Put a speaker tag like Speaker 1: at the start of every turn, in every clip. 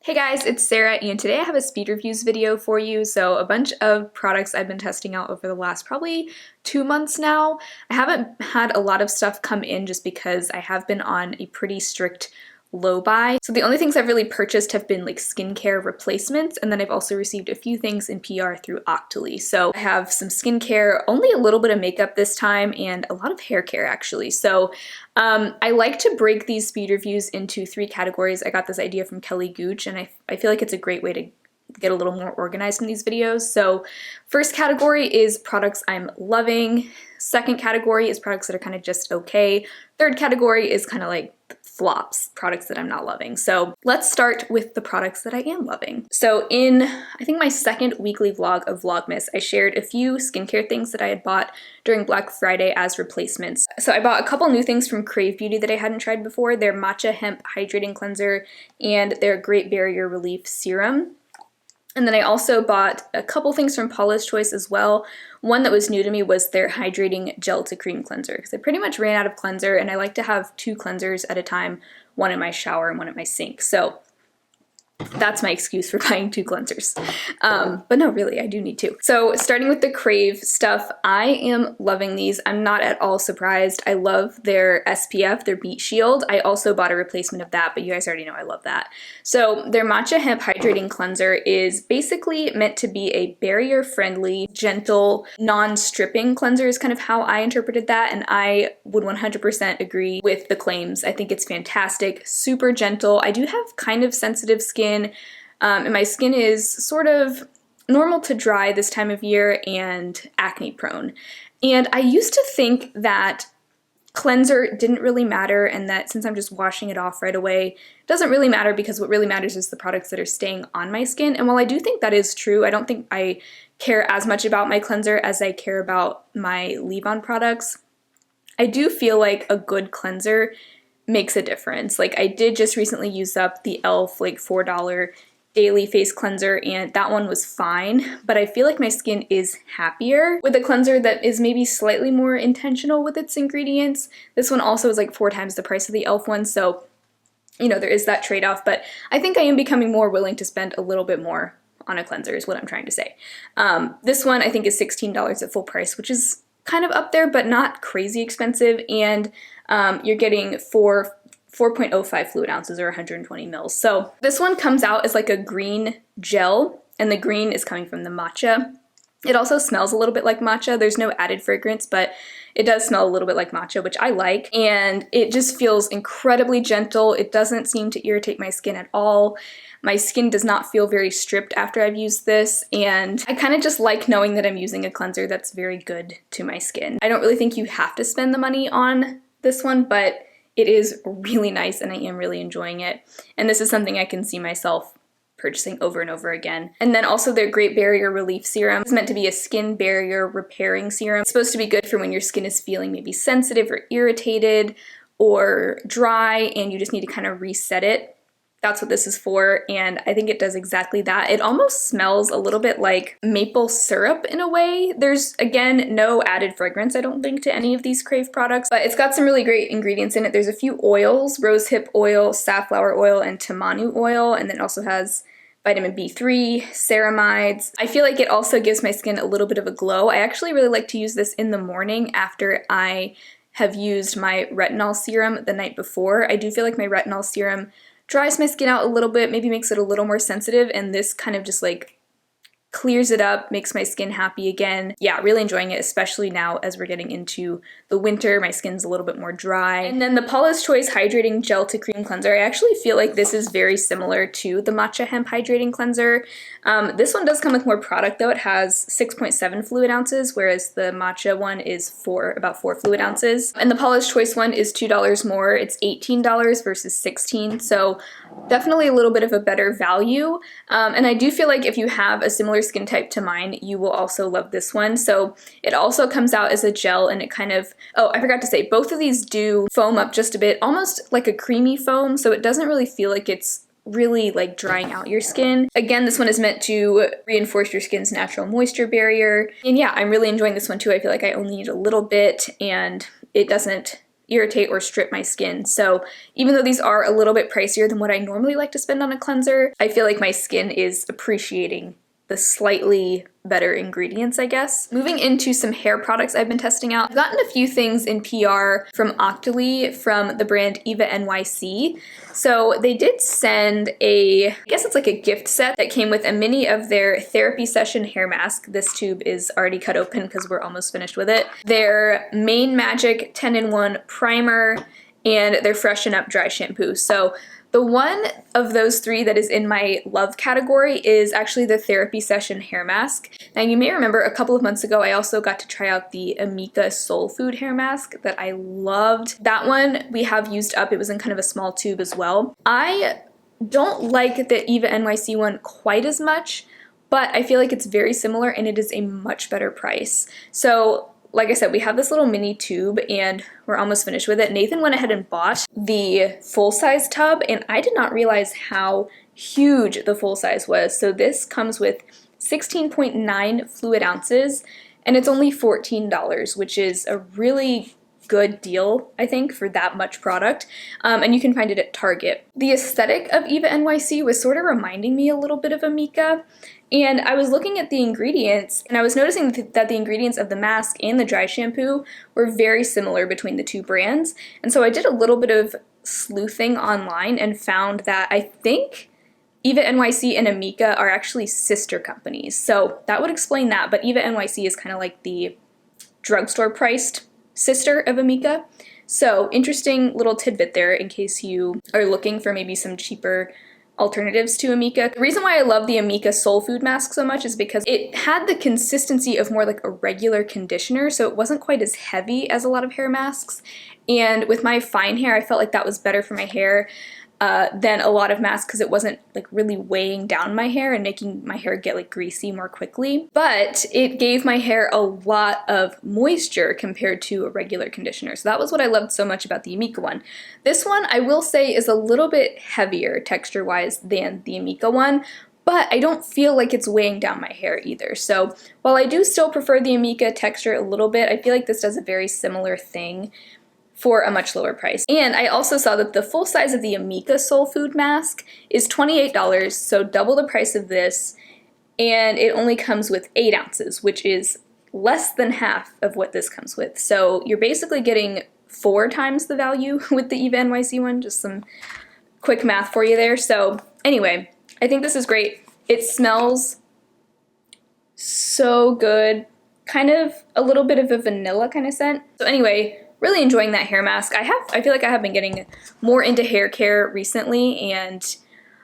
Speaker 1: Hey guys, it's Sarah, and today I have a speed reviews video for you. So a bunch of products I've been testing out over the last probably 2 months now. I haven't had a lot of stuff come in just because I have been on a pretty strict low buy. So the only things I've really purchased have been like skincare replacements, and then I've also received a few things in PR through Octoly. So I have some skincare, only a little bit of makeup this time, and a lot of hair care actually. So I like to break these speed reviews into 3 categories. I got this idea from Kelly Gooch, and I feel like it's a great way to get a little more organized in these videos. So first category is products I'm loving. Second category is products that are kind of just okay. Third category is kind of like flops, products that I'm not loving. So let's start with the products that I am loving. So in, I think my second weekly vlog of Vlogmas, I shared a few skincare things that I had bought during Black Friday as replacements. So I bought a couple new things from Krave Beauty that I hadn't tried before, their matcha hemp hydrating cleanser and their Great Barrier Relief serum. And then I also bought a couple things from Paula's Choice as well. One that was new to me was their hydrating gel to cream cleanser, because I pretty much ran out of cleanser and I like to have 2 cleansers at a time, one in my shower and one at my sink. So that's my excuse for buying 2 cleansers. But no, really, I do need 2. So starting with the Krave stuff, I am loving these. I'm not at all surprised. I love their SPF, their Beet Shield. I also bought a replacement of that, but you guys already know I love that. So their Matcha Hemp Hydrating Cleanser is basically meant to be a barrier-friendly, gentle, non-stripping cleanser is kind of how I interpreted that, and I would 100% agree with the claims. I think it's fantastic, super gentle. I do have kind of sensitive skin, and my skin is sort of normal to dry this time of year and acne prone. And I used to think that cleanser didn't really matter, and that since I'm just washing it off right away, it doesn't really matter, because what really matters is the products that are staying on my skin. And while I do think that is true, I don't think I care as much about my cleanser as I care about my leave-on products. I do feel like a good cleanser makes a difference. Like, I did just recently use up the e.l.f. like $4 daily face cleanser, and that one was fine, but I feel like my skin is happier with a cleanser that is maybe slightly more intentional with its ingredients. This one also is like 4 times the price of the e.l.f. one, so you know, there is that trade-off, but I think I am becoming more willing to spend a little bit more on a cleanser is what I'm trying to say. This one I think is $16 at full price, which is kind of up there, but not crazy expensive, and you're getting 4.05 fluid ounces or 120 mils. So this one comes out as like a green gel, and the green is coming from the matcha. It also smells a little bit like matcha. There's no added fragrance, but it does smell a little bit like matcha, which I like, and it just feels incredibly gentle. It doesn't seem to irritate my skin at all. My skin does not feel very stripped after I've used this, and I kind of just like knowing that I'm using a cleanser that's very good to my skin. I don't really think you have to spend the money on this one, but it is really nice and I am really enjoying it. And this is something I can see myself purchasing over and over again. And then also their Great Barrier Relief Serum is meant to be a skin barrier repairing serum. It's supposed to be good for when your skin is feeling maybe sensitive or irritated or dry and you just need to kind of reset it. That's what this is for, and I think it does exactly that. It almost smells a little bit like maple syrup in a way. There's, again, no added fragrance, I don't think, to any of these Krave products, but it's got some really great ingredients in it. There's a few oils, rosehip oil, safflower oil, and tamanu oil, and then it also has vitamin B3, ceramides. I feel like it also gives my skin a little bit of a glow. I actually really like to use this in the morning after I have used my retinol serum the night before. I do feel like my retinol serum dries my skin out a little bit, maybe makes it a little more sensitive, and this kind of just like clears it up, makes my skin happy again. Yeah, really enjoying it, especially now as we're getting into the winter. My skin's a little bit more dry. And then the Paula's Choice Hydrating Gel to Cream Cleanser, I actually feel like this is very similar to the Matcha Hemp Hydrating Cleanser. This one does come with more product though. It has 6.7 fluid ounces, whereas the Matcha one is about 4 fluid ounces. And the Paula's Choice one is $2 more. It's $18 versus $16, so definitely a little bit of a better value. And I do feel like if you have a similar skin type to mine, you will also love this one. So it also comes out as a gel, and it kind of, oh, I forgot to say, both of these do foam up just a bit, almost like a creamy foam, so it doesn't really feel like it's really like drying out your skin. Again, this one is meant to reinforce your skin's natural moisture barrier. And yeah, I'm really enjoying this one too. I feel like I only need a little bit, and it doesn't irritate or strip my skin. So even though these are a little bit pricier than what I normally like to spend on a cleanser, I feel like my skin is appreciating the slightly better ingredients, I guess. Moving into some hair products I've been testing out. I've gotten a few things in PR from Octoly from the brand Eva NYC. So they did send I guess it's like a gift set that came with a mini of their therapy session hair mask. This tube is already cut open because we're almost finished with it. Their Main Magic 10-in-1 primer and their Freshen Up dry shampoo. So the one of those three that is in my love category is actually the therapy session hair mask. Now you may remember a couple of months ago I also got to try out the Amika Soul Food hair mask that I loved. That one we have used up. It was in kind of a small tube as well. I don't like the Eva NYC one quite as much, but I feel like it's very similar and it is a much better price. So like I said, we have this little mini tube and we're almost finished with it. Nathan went ahead and bought the full-size tub and I did not realize how huge the full size was. So this comes with 16.9 fluid ounces and it's only $14, which is a really good deal, I think, for that much product. And you can find it at Target. The aesthetic of Eva NYC was sort of reminding me a little bit of Amika. And I was looking at the ingredients and I was noticing that the ingredients of the mask and the dry shampoo were very similar between the two brands. And so I did a little bit of sleuthing online and found that I think Eva NYC and Amika are actually sister companies. So that would explain that, but Eva NYC is kind of like the drugstore priced sister of Amika. So interesting little tidbit there in case you are looking for maybe some cheaper alternatives to Amika. The reason why I love the Amika Soul Food mask so much is because it had the consistency of more like a regular conditioner, so it wasn't quite as heavy as a lot of hair masks. And with my fine hair, I felt like that was better for my hair than a lot of masks because it wasn't like really weighing down my hair and making my hair get like greasy more quickly. But it gave my hair a lot of moisture compared to a regular conditioner. So that was what I loved so much about the Amika one. This one, I will say, is a little bit heavier texture-wise than the Amika one, but I don't feel like it's weighing down my hair either. So while I do still prefer the Amika texture a little bit, I feel like this does a very similar thing for a much lower price. And I also saw that the full size of the Amika Soul Food mask is $28, so double the price of this, and it only comes with 8 ounces, which is less than half of what this comes with. So you're basically getting 4 times the value with the Eva NYC one, just some quick math for you there. So anyway, I think this is great. It smells so good, kind of a little bit of a vanilla kind of scent. So anyway, really enjoying that hair mask. I feel like I have been getting more into hair care recently, and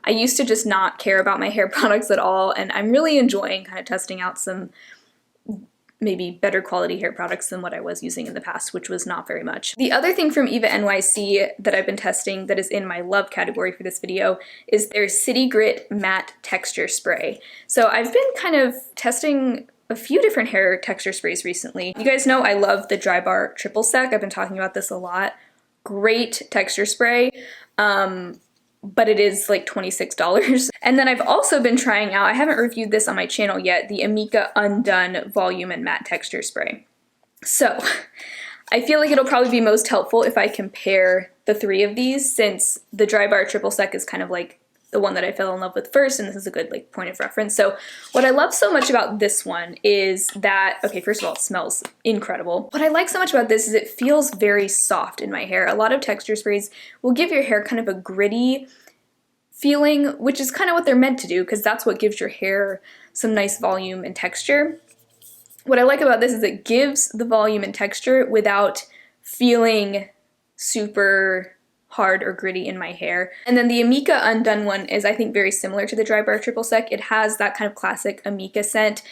Speaker 1: I used to just not care about my hair products at all, and I'm really enjoying kind of testing out some maybe better quality hair products than what I was using in the past, which was not very much. The other thing from Eva NYC that I've been testing that is in my love category for this video is their City Grit Matte Texture Spray. So I've been kind of testing a few different hair texture sprays recently. You guys know I love the Dry Bar Triple Sec. I've been talking about this a lot. Great texture spray, but it is like $26. And then I've also been trying out, I haven't reviewed this on my channel yet, the Amika Un.Done Volume and Matte Texture Spray. So I feel like it'll probably be most helpful if I compare the 3 of these, since the Dry Bar Triple Sec is kind of like the one that I fell in love with first, and this is a good like point of reference. So what I love so much about this one is that, okay, first of all, it smells incredible. What I like so much about this is it feels very soft in my hair. A lot of texture sprays will give your hair kind of a gritty feeling, which is kind of what they're meant to do, because that's what gives your hair some nice volume and texture. What I like about this is it gives the volume and texture without feeling super hard or gritty in my hair. And then the Amika Un.Done one is, I think, very similar to the Dry Bar Triple Sec. It has that kind of classic Amika scent,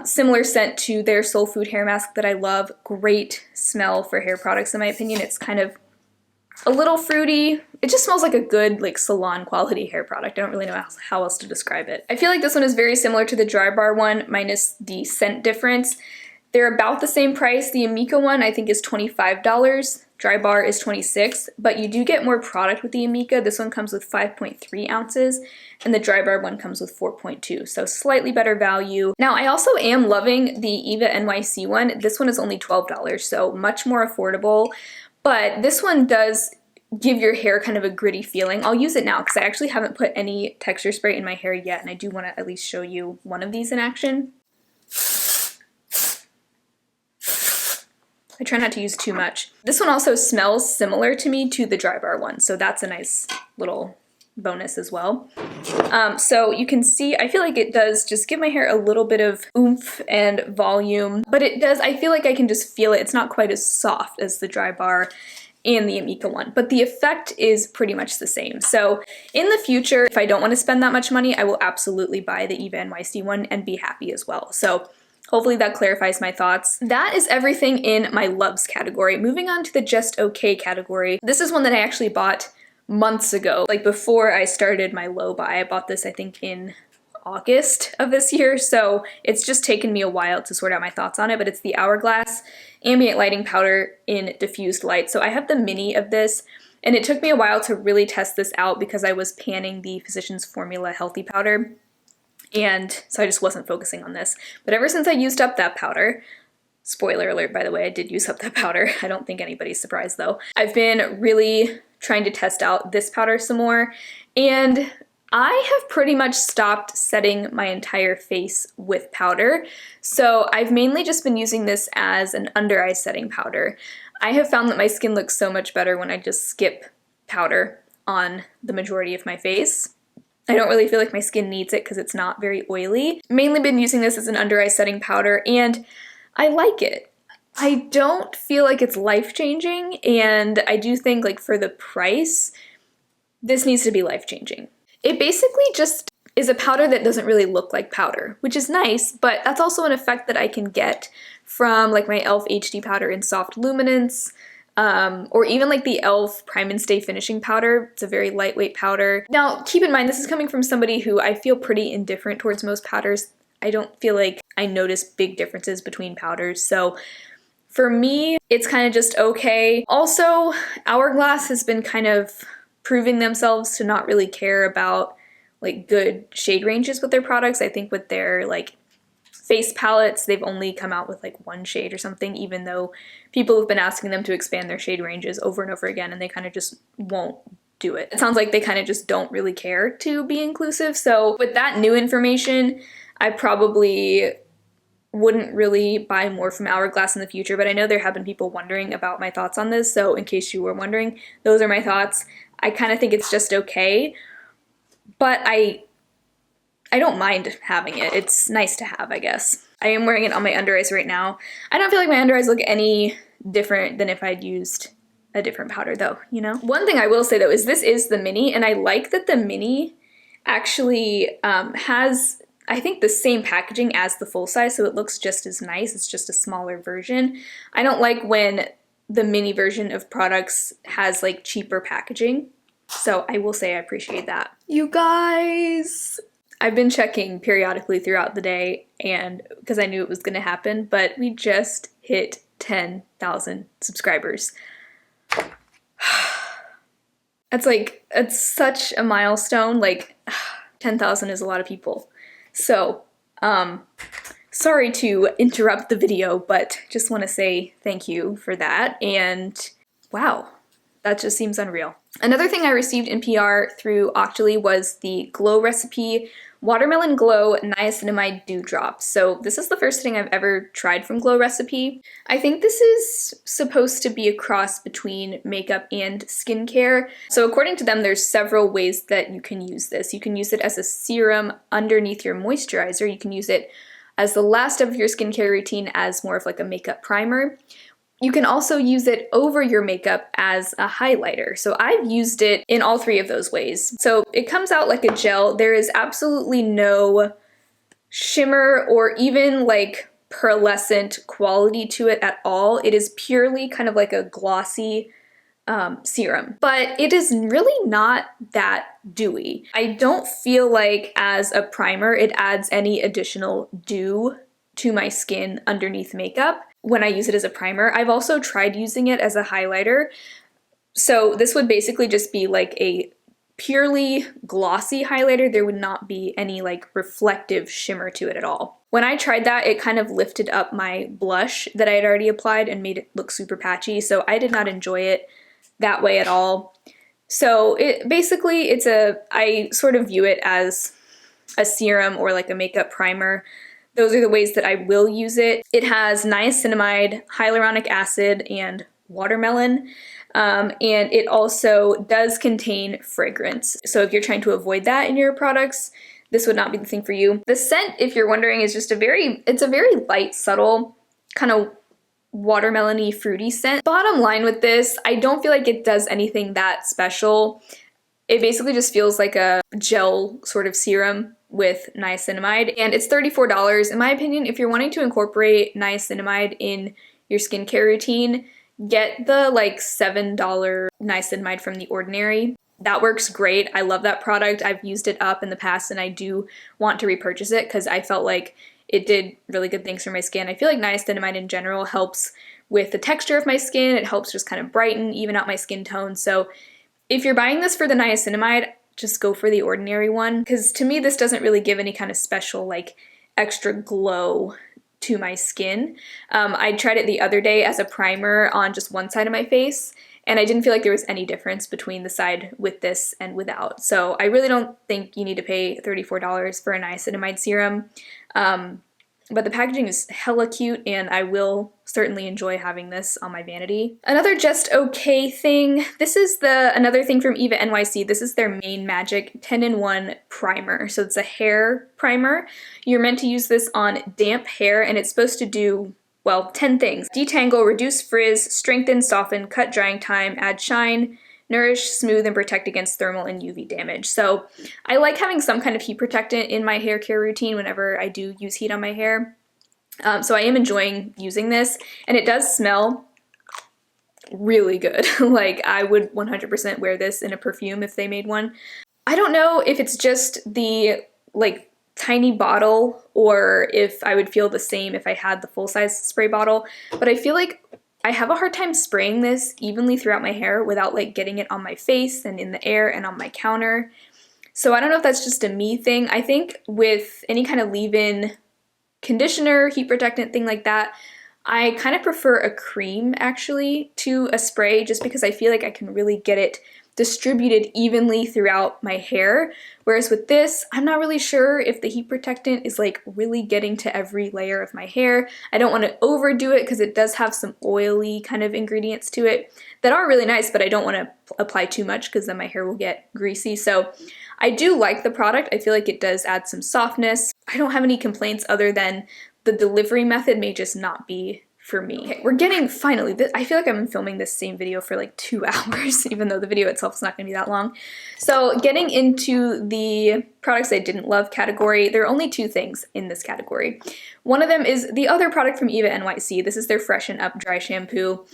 Speaker 1: similar scent to their Soul Food hair mask that I love. Great smell for hair products, in my opinion. It's kind of a little fruity. It just smells like a good like salon quality hair product. I don't really know how else to describe it. I feel like this one is very similar to the Dry Bar one, minus the scent difference. They're about the same price. The Amika one I think is $25. Dry Bar is $26, but you do get more product with the Amika. This one comes with 5.3 ounces, and the Dry Bar one comes with 4.2, so slightly better value. Now, I also am loving the Eva NYC one. This one is only $12, so much more affordable, But this one does give your hair kind of a gritty feeling. I'll use it now because I actually haven't put any texture spray in my hair yet, and I do want to at least show you one of these in action. I try not to use too much. This one also smells similar to me to the Dry Bar one, so that's a nice little bonus as well. So you can see, I feel like it does just give my hair a little bit of oomph and volume, but it does, I feel like I can just feel it. It's not quite as soft as the Dry Bar and the Amika one, but the effect is pretty much the same. So in the future, if I don't want to spend that much money, I will absolutely buy the Eva NYC one and be happy as well. So hopefully that clarifies my thoughts. That is everything in my loves category. Moving on to the just okay category. This is one that I actually bought months ago, like before I started my low buy. I bought this, I think, in August of this year, so it's just taken me a while to sort out my thoughts on it, but it's the Hourglass Ambient Lighting Powder in Diffused Light. So I have the mini of this, and it took me a while to really test this out because I was panning the Physicians Formula Healthy Powder, and so I just wasn't focusing on this. But ever since I used up that powder, spoiler alert, by the way, I did use up that powder. I don't think anybody's surprised though. I've been really trying to test out this powder some more, and I have pretty much stopped setting my entire face with powder. So I've mainly just been using this as an under eye setting powder. I have found that my skin looks so much better when I just skip powder on the majority of my face. I don't really feel like my skin needs it because it's not very oily. Mainly been using this as an under eye setting powder, and I like it. I don't feel like it's life-changing, and I do think, like, for the price, this needs to be life-changing. It basically just is a powder that doesn't really look like powder, which is nice, but that's also an effect that I can get from, like, my e.l.f. HD powder in Soft Luminance, or even like the e.l.f. Prime and Stay Finishing Powder. It's a very lightweight powder. Now, keep in mind, this is coming from somebody who I feel pretty indifferent towards most powders. I don't feel like I notice big differences between powders, so for me, it's kind of just okay. Also, Hourglass has been kind of proving themselves to not really care about like good shade ranges with their products. I think with their like face palettes, they've only come out with like one shade or something, even though people have been asking them to expand their shade ranges over and over again, and they kind of just won't do it. It sounds like they kind of just don't really care to be inclusive. So with that new information, I probably wouldn't really buy more from Hourglass in the future, but I know there have been people wondering about my thoughts on this, so in case you were wondering, those are my thoughts. I kind of think it's just okay, but I don't mind having it. It's nice to have, I guess. I am wearing it on my under eyes right now. I don't feel like my under eyes look any different than if I'd used a different powder though, you know? One thing I will say though is this is the mini, and I like that the mini actually has, I think, the same packaging as the full size, so it looks just as nice. It's just a smaller version. I don't like when the mini version of products has like cheaper packaging, so I will say I appreciate that. You guys, I've been checking periodically throughout the day, and because I knew it was gonna happen, but we just hit 10,000 subscribers. It's such a milestone. Like 10,000 is a lot of people. So, sorry to interrupt the video, but just want to say thank you for that, and wow, that just seems unreal. Another thing I received in PR through Octoly was the Glow Recipe Watermelon Glow Niacinamide Dew Drops. So this is the first thing I've ever tried from Glow Recipe. I think this is supposed to be a cross between makeup and skincare. So according to them, there's several ways that you can use this. You can use it as a serum underneath your moisturizer. You can use it as the last of your skincare routine as more of like a makeup primer. You can also use it over your makeup as a highlighter. So I've used it in all three of those ways. So it comes out like a gel. There is absolutely no shimmer or even like pearlescent quality to it at all. It is purely kind of like a glossy serum, but it is really not that dewy. I don't feel like as a primer it adds any additional dew to my skin underneath makeup when I use it as a primer. I've also tried using it as a highlighter. So this would basically just be like a purely glossy highlighter, there would not be any like reflective shimmer to it at all. When I tried that, it kind of lifted up my blush that I had already applied and made it look super patchy, so I did not enjoy it that way at all. So I sort of view it as a serum or like a makeup primer. Those are the ways that I will use it. It has niacinamide, hyaluronic acid, and watermelon. And it also does contain fragrance. So if you're trying to avoid that in your products, this would not be the thing for you. The scent, if you're wondering, is just it's a very light, subtle, kind of watermelon-y, fruity scent. Bottom line with this, I don't feel like it does anything that special. It basically just feels like a gel sort of serum with niacinamide, and it's $34. In my opinion, if you're wanting to incorporate niacinamide in your skincare routine, get the like $7 niacinamide from The Ordinary. That works great. I love that product. I've used it up in the past and I do want to repurchase it because I felt like it did really good things for my skin. I feel like niacinamide in general helps with the texture of my skin. It helps just kind of brighten, even out my skin tone. So if you're buying this for the niacinamide, just go for The Ordinary one, because to me this doesn't really give any kind of special like extra glow to my skin. I tried it the other day as a primer on just one side of my face, and I didn't feel like there was any difference between the side with this and without. So I really don't think you need to pay $34 for a niacinamide serum. But the packaging is hella cute, and I will certainly enjoy having this on my vanity. Another just okay thing, this is another thing from Eva NYC. This is their Main Magic 10-in-1 primer. So it's a hair primer. You're meant to use this on damp hair, and it's supposed to do, well, 10 things. Detangle, reduce frizz, strengthen, soften, cut drying time, add shine, nourish, smooth, and protect against thermal and UV damage. So I like having some kind of heat protectant in my hair care routine whenever I do use heat on my hair. So I am enjoying using this, and it does smell really good. Like I would 100% wear this in a perfume if they made one. I don't know if it's just the like tiny bottle or if I would feel the same if I had the full-size spray bottle, but I feel like I have a hard time spraying this evenly throughout my hair without like getting it on my face and in the air and on my counter. So I don't know if that's just a me thing. I think with any kind of leave-in conditioner, heat protectant, thing like that, I kind of prefer a cream actually to a spray, just because I feel like I can really get it distributed evenly throughout my hair. Whereas with this, I'm not really sure if the heat protectant is like really getting to every layer of my hair. I don't want to overdo it because it does have some oily kind of ingredients to it that are really nice, but I don't want to apply too much because then my hair will get greasy. So I do like the product. I feel like it does add some softness. I don't have any complaints other than the delivery method may just not be for me. Okay, we're getting finally, I feel like I'm filming this same video for like 2 hours, even though the video itself is not going to be that long. So getting into the products I didn't love category, there are only 2 things in this category. One of them is the other product from Eva NYC. This is their Freshen Up Dry Shampoo.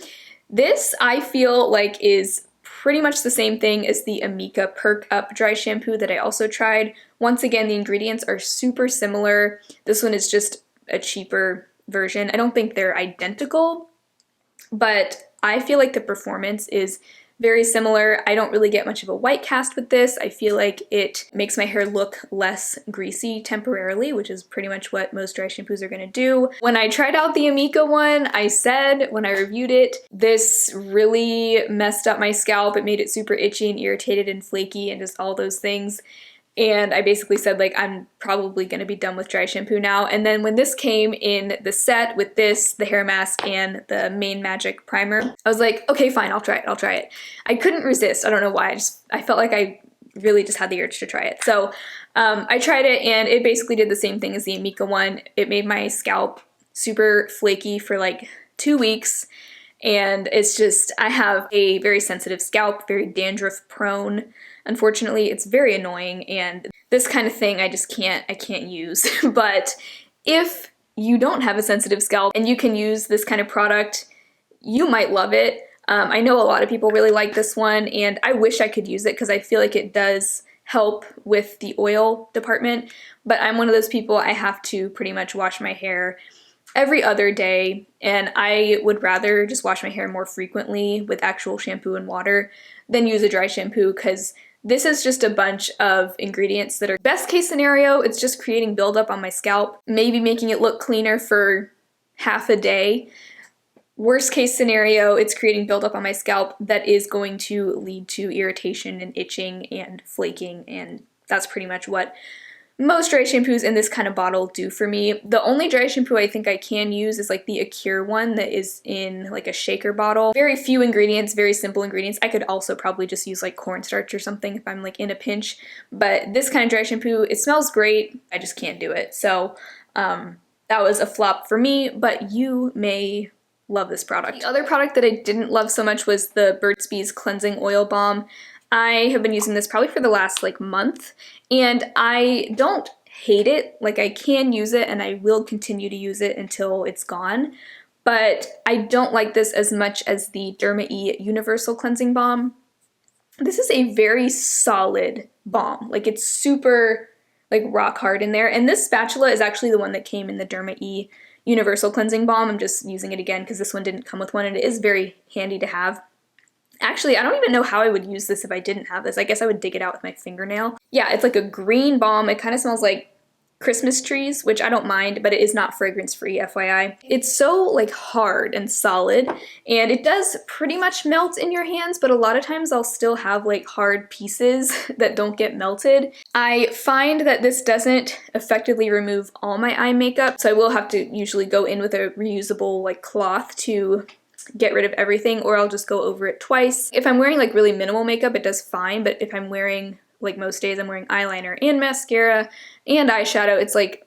Speaker 1: This I feel like is pretty much the same thing as the Amika Perk Up Dry Shampoo that I also tried. Once again, the ingredients are super similar. This one is just a cheaper version. I don't think they're identical, but I feel like the performance is very similar. I don't really get much of a white cast with this. I feel like it makes my hair look less greasy temporarily, which is pretty much what most dry shampoos are gonna do. When I tried out the Amika one, I said when I reviewed it, this really messed up my scalp. It made it super itchy and irritated and flaky and just all those things. And I basically said, like, I'm probably going to be done with dry shampoo now. And then when this came in the set with this, the hair mask, and the Main Magic primer, I was like, okay, fine, I'll try it. I couldn't resist. I don't know why. I felt like I really just had the urge to try it. So I tried it, and it basically did the same thing as the Amika one. It made my scalp super flaky for like 2 weeks. And it's just, I have a very sensitive scalp, very dandruff prone. Unfortunately, it's very annoying, and this kind of thing I can't use. But if you don't have a sensitive scalp and you can use this kind of product, you might love it. I know a lot of people really like this one, and I wish I could use it because I feel like it does help with the oil department, but I'm one of those people, I have to pretty much wash my hair every other day, and I would rather just wash my hair more frequently with actual shampoo and water than use a dry shampoo, because This is just a bunch of ingredients that are best case scenario, it's just creating buildup on my scalp, maybe making it look cleaner for half a day. Worst case scenario, it's creating buildup on my scalp that is going to lead to irritation and itching and flaking, and that's pretty much what most dry shampoos in this kind of bottle do for me. The only dry shampoo I think I can use is like the Acure one that is in like a shaker bottle. Very few ingredients, very simple ingredients. I could also probably just use like cornstarch or something if I'm like in a pinch, but this kind of dry shampoo, it smells great. I just can't do it. So that was a flop for me, but you may love this product. The other product that I didn't love so much was the Burt's Bees Cleansing Oil Balm. I have been using this probably for the last like month, and I don't hate it. Like, I can use it and I will continue to use it until it's gone, but I don't like this as much as the Derma E Universal Cleansing Balm. This is a very solid balm. Like, it's super like rock hard in there, and this spatula is actually the one that came in the Derma E Universal Cleansing Balm. I'm just using it again because this one didn't come with one, and it is very handy to have. Actually, I don't even know how I would use this if I didn't have this. I guess I would dig it out with my fingernail. Yeah, it's like a green balm. It kind of smells like Christmas trees, which I don't mind, but it is not fragrance-free, FYI. It's so like hard and solid, and it does pretty much melt in your hands, but a lot of times I'll still have like hard pieces that don't get melted. I find that this doesn't effectively remove all my eye makeup, so I will have to usually go in with a reusable like cloth to get rid of everything, or I'll just go over it twice. If I'm wearing like really minimal makeup, it does fine, but if I'm wearing, like most days, I'm wearing eyeliner and mascara and eyeshadow, it's like,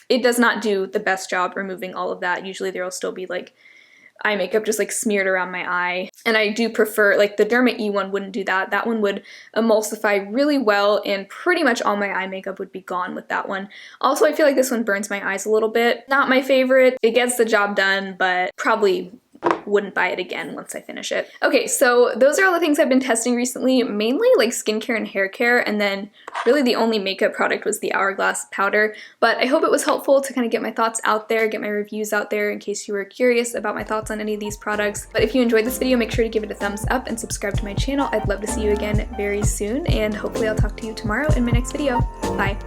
Speaker 1: it does not do the best job removing all of that. Usually there will still be like eye makeup just like smeared around my eye. And I do prefer, like the Derma E one wouldn't do that. That one would emulsify really well, and pretty much all my eye makeup would be gone with that one. Also, I feel like this one burns my eyes a little bit. Not my favorite. It gets the job done, but probably wouldn't buy it again once I finish it. Okay, so those are all the things I've been testing recently, mainly like skincare and hair care, and then really the only makeup product was the Hourglass powder. But I hope it was helpful to kind of get my thoughts out there, get my reviews out there in case you were curious about my thoughts on any of these products. But if you enjoyed this video, make sure to give it a thumbs up and subscribe to my channel. I'd love to see you again very soon, and hopefully I'll talk to you tomorrow in my next video. Bye!